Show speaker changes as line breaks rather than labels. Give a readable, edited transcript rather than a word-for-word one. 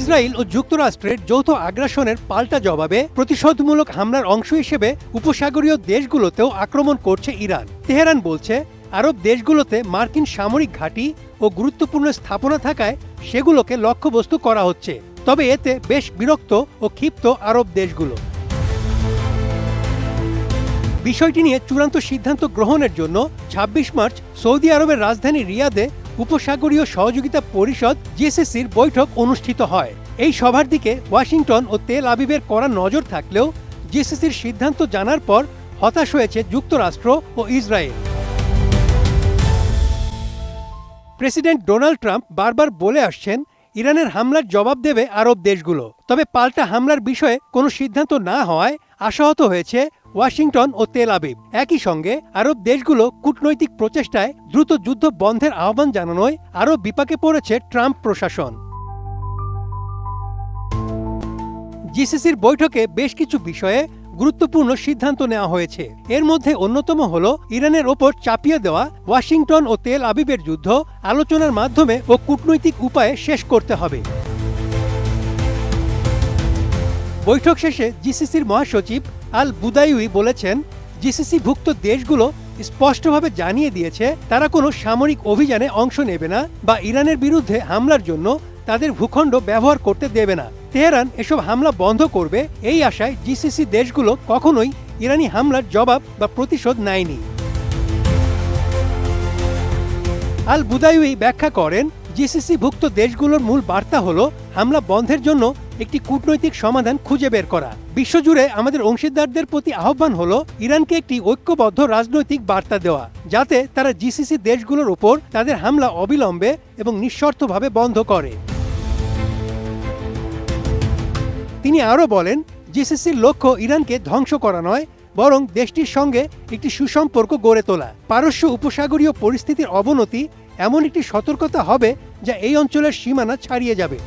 Israel ও যুক্তরাষ্ট্রের যৌথ আগ্রাসনের পাল্টা জবাবে প্রতিশোধমূলক হামলার অংশ হিসেবে উপসাগরীয় দেশগুলোতেও আক্রমণ করছে ইরান। তেহরান বলছে, আরব দেশগুলোতে মার্কিন সামরিক ঘাঁটি ও গুরুত্বপূর্ণ স্থাপনা থাকায় সেগুলোকে লক্ষ্যবস্তু করা হচ্ছে। তবে এতে বেশ বিরক্ত ও ক্ষিপ্ত আরব দেশগুলো। বিষয়টি নিয়ে চূড়ান্ত সিদ্ধান্ত গ্রহণের জন্য ২৬ মার্চ সৌদি আরবের রাজধানী রিয়াদে উপসাগরীয় সহযোগিতা পরিষদ জিসিসির বৈঠক অনুষ্ঠিত হয়। এই সভার দিকে ওয়াশিংটন ও তেল আবিবের কড়া নজর থাকলেও জিসিসির সিদ্ধান্ত জানার পর হতাশ হয়েছে যুক্তরাষ্ট্র ও ইসরায়েল। প্রেসিডেন্ট ডোনাল্ড ট্রাম্প বারবার বলে আসছেন, ইরানের হামলার জবাব দেবে আরব দেশগুলো। তবে পাল্টা হামলার বিষয়ে কোনো সিদ্ধান্ত না হওয়ায় আশাহত হয়েছে ওয়াশিংটন ও তেল আবিব। একই সঙ্গে আরব দেশগুলো কূটনৈতিক প্রচেষ্টায় দ্রুত যুদ্ধ বন্ধের আহ্বান জানানোয় আরও বিপাকে পড়েছে ট্রাম্প প্রশাসন। জিসিসির বৈঠকে বেশ কিছু বিষয়ে গুরুত্বপূর্ণ সিদ্ধান্ত নেওয়া হয়েছে। এর মধ্যে অন্যতম হল ইরানের ওপর চাপিয়ে দেওয়া ওয়াশিংটন ও তেল আবিবের যুদ্ধ আলোচনার মাধ্যমে ও কূটনৈতিক উপায়ে শেষ করতে হবে। বৈঠক শেষে জিসিসির মহাসচিব আল বুদাইউই বলেছেন, জিসিসিভুক্ত দেশগুলো স্পষ্টভাবে জানিয়ে দিয়েছে তারা কোনো সামরিক অভিযানে অংশ নেবে না বা ইরানের বিরুদ্ধে হামলার জন্য তাদের ভূখণ্ড ব্যবহার করতে দেবে না। তেহরান এসব হামলা বন্ধ করবে এই আশায় জিসিসি দেশগুলো কখনোই ইরানি হামলার জবাব বা প্রতিশোধ নেয়নি। আল বুদাইউই ব্যাখ্যা করেন, জিসিসিভুক্ত দেশগুলোর মূল বার্তা হলো হামলা বন্ধের জন্য একটি কূটনৈতিক সমাধান খুঁজে বের করা। বিশ্বজুড়ে আমাদের অংশীদারদের প্রতি আহ্বান হলো ইরানকে একটি ঐক্যবদ্ধ রাজনৈতিক বার্তা দেওয়া, যাতে তারা জিসিসি দেশগুলোর উপর তাদের হামলা অবিলম্বে এবং নিঃশর্তভাবে বন্ধ করে। তিনি আরও বলেন, জিসিসির লক্ষ্য ইরানকে ধ্বংস করা নয়, বরং দেশটির সঙ্গে একটি সুসম্পর্ক গড়ে তোলা। পারস্য উপসাগরীয় পরিস্থিতির অবনতি এমন একটি সতর্কতা হবে যা এই অঞ্চলের সীমানা ছাড়িয়ে যাবে।